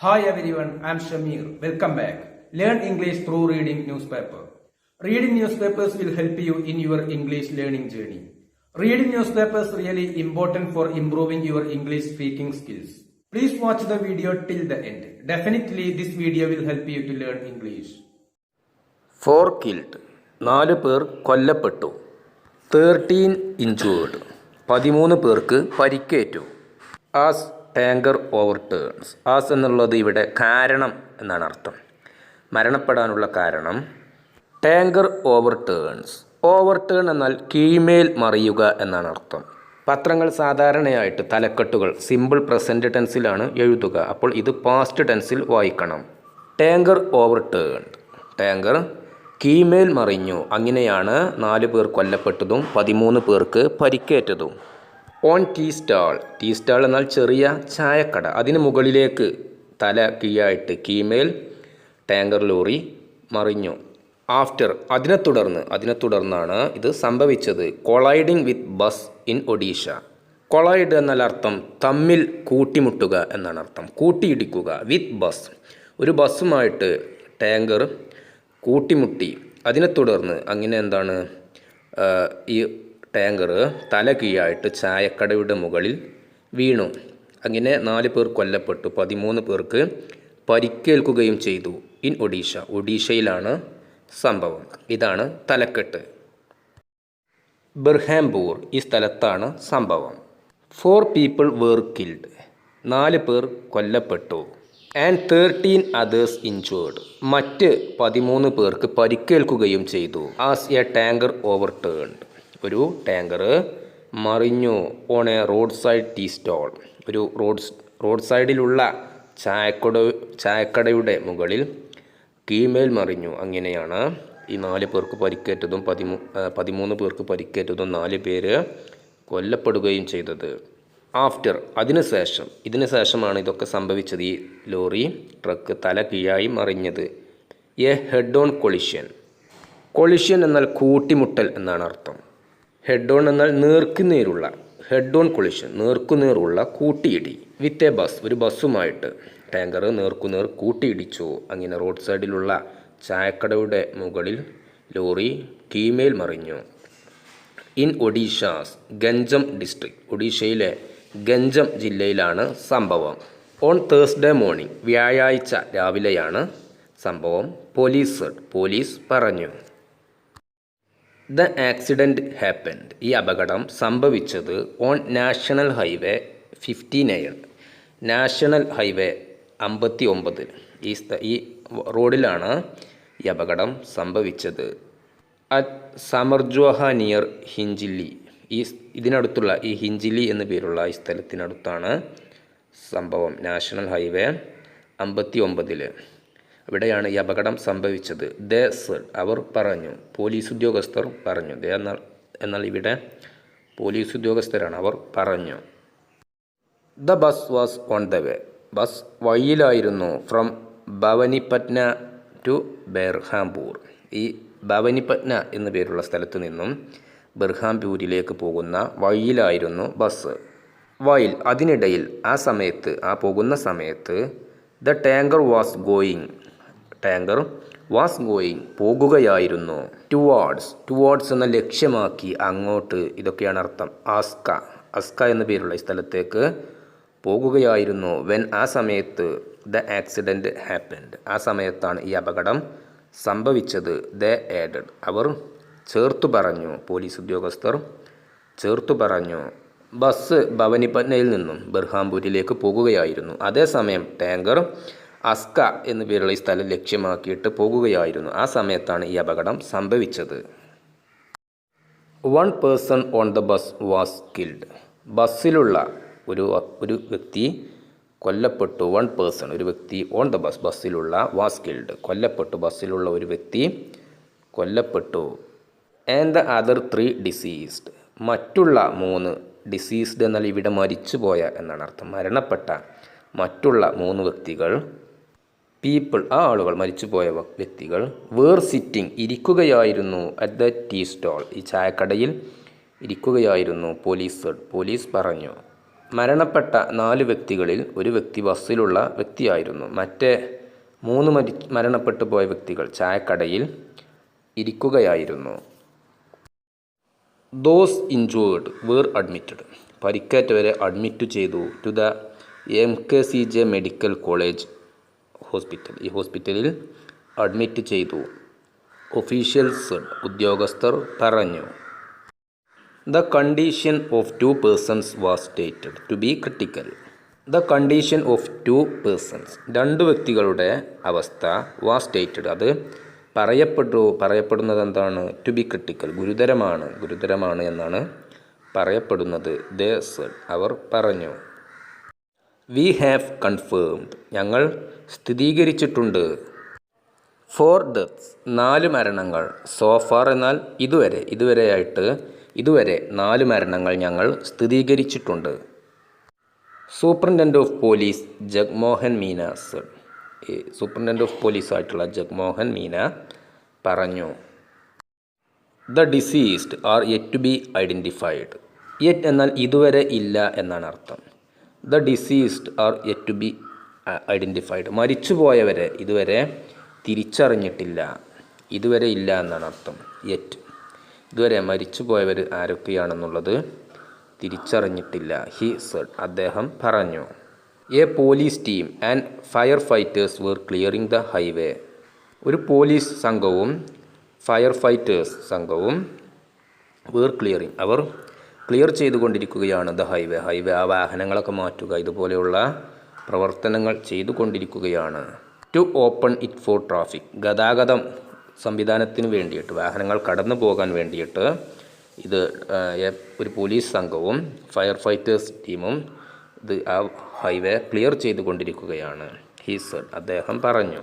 Hi everyone, I am Shamir. Welcome back. Learn English through reading newspaper. Reading newspapers will help you in your English learning journey. Reading newspapers really important for improving your English speaking skills. Please watch the video till the end. Definitely this video will help you to learn English. 4 killed 4 പേർ കൊല്ലപ്പെട്ടു. 13 injured 13 പേർക്ക് പരിക്കേറ്റു. As tanker ഓവർടേൺസ്. As എന്നുള്ളത് ഇവിടെ കാരണം എന്നാണ് അർത്ഥം, മരണപ്പെടാനുള്ള കാരണം. ടാങ്കർ ഓവർടേൺസ്. ഓവർടേൺ എന്നാൽ കീഴ്മേൽ മറിയുക എന്നാണ് അർത്ഥം. പത്രങ്ങൾ സാധാരണയായിട്ട് തലക്കെട്ടുകൾ സിമ്പിൾ പ്രസൻറ്റ് ടെൻസിലാണ് എഴുതുക. അപ്പോൾ ഇത് പാസ്റ്റ് ടെൻസിൽ വായിക്കണം. ടാങ്കർ ഓവർടേൺഡ്. ടാങ്കർ കീഴ്മേൽ മറിഞ്ഞു. അങ്ങനെയാണ് 4 പേർ കൊല്ലപ്പെട്ടതും 13 പേർക്ക് പരിക്കേറ്റതും. On tea stall. Tea stall എന്നാൽ ചെറിയ ചായക്കട. അതിന് മുകളിലേക്ക് തല കീഴായിട്ട് കീഴ്മേൽ ടാങ്കർ ലോറി മറിഞ്ഞു. ആഫ്റ്റർ അതിനെ തുടർന്നാണ് ഇത് സംഭവിച്ചത്. Colliding with bus in Odisha. Collide എന്നാൽ അർത്ഥം തമ്മിൽ കൂട്ടിമുട്ടുക എന്നാണ് അർത്ഥം, കൂട്ടിയിടിക്കുക. വിത്ത് ബസ്, ഒരു ബസ്സുമായിട്ട് ടാങ്കർ കൂട്ടിമുട്ടി. അതിനെ തുടർന്ന് അങ്ങനെ എന്താണ്, ഈ ടാങ്കർ തല കീഴായിട്ട് ചായക്കടയുടെ മുകളിൽ വീണു. അങ്ങനെ 4 പേർ കൊല്ലപ്പെട്ടു, 13 പേർക്ക് പരിക്കേൽക്കുകയും ചെയ്തു. ഇൻ ഒഡീഷ. ഒഡീഷയിലാണ് സംഭവം. ഇതാണ് തലക്കെട്ട്. ബർഹാംപൂർ, ഈ സ്ഥലത്താണ് സംഭവം. 4 people were killed. 4 പേർ കൊല്ലപ്പെട്ടു. And 13 others injured. മറ്റ് 13 പേർക്ക് പരിക്കേൽക്കുകയും ചെയ്തു. As a tanker overturned. ഒരു ടാങ്കർ മറിഞ്ഞു. On a road side tea stall. ഒരു റോഡ് സൈഡിലുള്ള ചായക്കടയുടെ മുകളിൽ കീഴ്മേൽ മറിഞ്ഞു. അങ്ങനെയാണ് ഈ 4 പേർക്ക് പരിക്കേറ്റതും 13 പേർക്ക് പരിക്കേറ്റതും 4 പേര് കൊല്ലപ്പെടുകയും ചെയ്തത്. ആഫ്റ്റർ ഇതിന് ശേഷമാണ് ഇതൊക്കെ സംഭവിച്ചത്. ഈ ലോറി ട്രക്ക് തല കീഴായി മറിഞ്ഞത്. A head on collision. Collision എന്നാൽ കൂട്ടിമുട്ടൽ എന്നാണ് അർത്ഥം. ഹെഡ് ഓൺ എന്നാൽ നേർക്കുനേരുള്ള. ഹെഡ് ഓൺ കൊളിഷൻ, നേർക്കുനേറുള്ള കൂട്ടിയിടി. വിത്ത് എ ബസ്, ഒരു ബസ്സുമായിട്ട് ടാങ്കർ നേർക്കുനേർ കൂട്ടിയിടിച്ചു. അങ്ങനെ റോഡ് സൈഡിലുള്ള ചായക്കടയുടെ മുകളിൽ ലോറി കീഴ്മേൽ മറിഞ്ഞു. In Odisha's Ganjam district. ഒഡീഷയിലെ ഗഞ്ചം ജില്ലയിലാണ് സംഭവം. ഓൺ തേഴ്സ്ഡേ മോർണിംഗ്, വ്യാഴാഴ്ച രാവിലെയാണ് സംഭവം. പോലീസ് പറഞ്ഞു. The accident happened. ഈ അപകടം സംഭവിച്ചത് on national highway 59. National highway 59. ഈ റോഡിലാണ് ഈ അപകടം സംഭവിച്ചത്. At സമർജോഹ near ഹിഞ്ചില്ലി. ഇതിനടുത്തുള്ള ഈ ഹിഞ്ചിലി എന്നു പേരുള്ള ഈ സ്ഥലത്തിനടുത്താണ് സംഭവം. നാഷണൽ ഹൈവേ 59 അവിടെയാണ് ഈ അപകടം സംഭവിച്ചത്. ദേ സെഡ്, അവർ പറഞ്ഞു. പോലീസ് ഉദ്യോഗസ്ഥർ പറഞ്ഞു. ദേ എന്നാൽ ഇവിടെ പോലീസ് ഉദ്യോഗസ്ഥരാണ്. അവർ പറഞ്ഞു. The bus was on the way. Bus വഴിയിലായിരുന്നു. From Bhawanipatna to Berhampur. ഈ ഭവനിപട്ന എന്നു പേരുള്ള സ്ഥലത്തു നിന്നും ബെർഹാംപൂരിലേക്ക് പോകുന്ന വഴിയിലായിരുന്നു ബസ്. വൈൽ, അതിനിടയിൽ, ആ പോകുന്ന സമയത്ത്, the tanker was going. Tanker was going, പോകുകയായിരുന്നു. ടുവാർഡ്സ് എന്ന ലക്ഷ്യമാക്കി, അങ്ങോട്ട്, ഇതൊക്കെയാണ് അർത്ഥം. അസ്ക എന്നു പേരുള്ള ഈ സ്ഥലത്തേക്ക് പോകുകയായിരുന്നു. വെൻ, ആ സമയത്ത്, ദ ആക്സിഡൻറ്റ് ഹാപ്പൻഡ്, ആ സമയത്താണ് ഈ അപകടം സംഭവിച്ചത്. ദ ആഡഡ്, അവർ ചേർത്തു പറഞ്ഞു. പോലീസ് ഉദ്യോഗസ്ഥർ ചേർത്തു പറഞ്ഞു. ബസ് ഭവനിപട്നയിൽ നിന്നും ബെർഹാംപൂരിലേക്ക് പോകുകയായിരുന്നു. അതേസമയം ടാങ്കർ അസ്ക എന്നു പേരുള്ള ഈ സ്ഥലം ലക്ഷ്യമാക്കിയിട്ട് പോകുകയായിരുന്നു. ആ സമയത്താണ് ഈ അപകടം സംഭവിച്ചത്. 1 person on the bus was killed. ബസ്സിലുള്ള ഒരു വ്യക്തി കൊല്ലപ്പെട്ടു. 1 person, ഒരു വ്യക്തി. ഓൺ ദ ബസ്, ബസ്സിലുള്ള. വാസ് കിൽഡ്, കൊല്ലപ്പെട്ടു. ബസ്സിലുള്ള ഒരു വ്യക്തി കൊല്ലപ്പെട്ടു. And the other 3 deceased. മറ്റുള്ള 3. ഡിസീസ്ഡ് എന്നാൽ ഇവിടെ മരിച്ചുപോയ എന്നാണ് അർത്ഥം, മരണപ്പെട്ട. മറ്റുള്ള 3 വ്യക്തികൾ, പീപ്പിൾ, ആ ആളുകൾ, മരിച്ചുപോയ വ്യക്തികൾ, വേർ സിറ്റിംഗ്, ഇരിക്കുകയായിരുന്നു. അറ്റ് ദ ടീ സ്റ്റോൾ, ഈ ചായക്കടയിൽ ഇരിക്കുകയായിരുന്നു. പോലീസ് പറഞ്ഞു. മരണപ്പെട്ട 4 വ്യക്തികളിൽ ഒരു വ്യക്തി ബസ്സിലുള്ള വ്യക്തിയായിരുന്നു. മറ്റേ 3 മരണപ്പെട്ടു പോയ വ്യക്തികൾ ചായക്കടയിൽ ഇരിക്കുകയായിരുന്നു. Those injured were admitted. പരിക്കേറ്റവരെ അഡ്മിറ്റ് ചെയ്തു to the MKCJ medical college hospital. ഈ ഹോസ്പിറ്റലിൽ അഡ്മിറ്റ് ചെയ്തു. ഒഫീഷ്യൽസ് ഉദ്യോഗസ്ഥർ പറഞ്ഞു. The condition of 2 persons was stated to be critical. The condition of 2 persons 2 വ്യക്തികളുടെ അവസ്ഥ വാസ് സ്റ്റേറ്റഡ് അത് പറയപ്പെടുന്നത് എന്താണ്? ടു ബി ക്രിട്ടിക്കൽ ഗുരുതരമാണ് എന്നാണ് പറയപ്പെടുന്നത്. ദേ സെഡ് അവർ പറഞ്ഞു. വി ഹാവ് കൺഫേംഡ് ഞങ്ങൾ സ്ഥിരീകരിച്ചിട്ടുണ്ട്. 4 deaths 4 മരണങ്ങൾ. സോഫാർ എന്നാൽ ഇതുവരെ 4 മരണങ്ങൾ ഞങ്ങൾ സ്ഥിരീകരിച്ചിട്ടുണ്ട്. Superintendent of police Jagmohan Meena said. Superintendent of police ആയിട്ടുള്ള ജഗ്മോഹൻ മീന പറഞ്ഞു. The deceased are yet to be identified. Yet എന്നാൽ ഇതുവരെ ഇല്ല എന്നാണ് അർത്ഥം. The deceased are yet to be identified മരിച്ചുപോയവരെ ഇതുവരെ തിരിച്ചറിഞ്ഞിട്ടില്ല. ഇതുവരെ ഇല്ല എന്നാണ് അർത്ഥം. യെറ്റ് ഇതുവരെ മരിച്ചുപോയവർ ആരൊക്കെയാണെന്നുള്ളത് തിരിച്ചറിഞ്ഞിട്ടില്ല. ഹി സെഡ് അദ്ദേഹം പറഞ്ഞു. A police team and fire fighters were clearing the highway. ഒരു പോലീസ് സംഘവും ഫയർ ഫൈറ്റേഴ്സ് സംഘവും വേർ ക്ലിയറിംഗ് അവർ ക്ലിയർ ചെയ്തുകൊണ്ടിരിക്കുകയാണ് ദ ഹൈവേ. ആ വാഹനങ്ങളൊക്കെ മാറ്റുക ഇതുപോലെയുള്ള പ്രവർത്തനങ്ങൾ ചെയ്തുകൊണ്ടിരിക്കുകയാണ്. To open it for traffic ഗതാഗതം സംവിധാനത്തിന് വേണ്ടിയിട്ട് വാഹനങ്ങൾ കടന്നു പോകാൻ വേണ്ടിയിട്ട് ഇത് ഒരു പോലീസ് സംഘവും ഫയർ ഫൈറ്റേഴ്സ് ടീമും ആ ഹൈവേ ക്ലിയർ ചെയ്തുകൊണ്ടിരിക്കുകയാണ്. ഹി സെഡ് അദ്ദേഹം പറഞ്ഞു.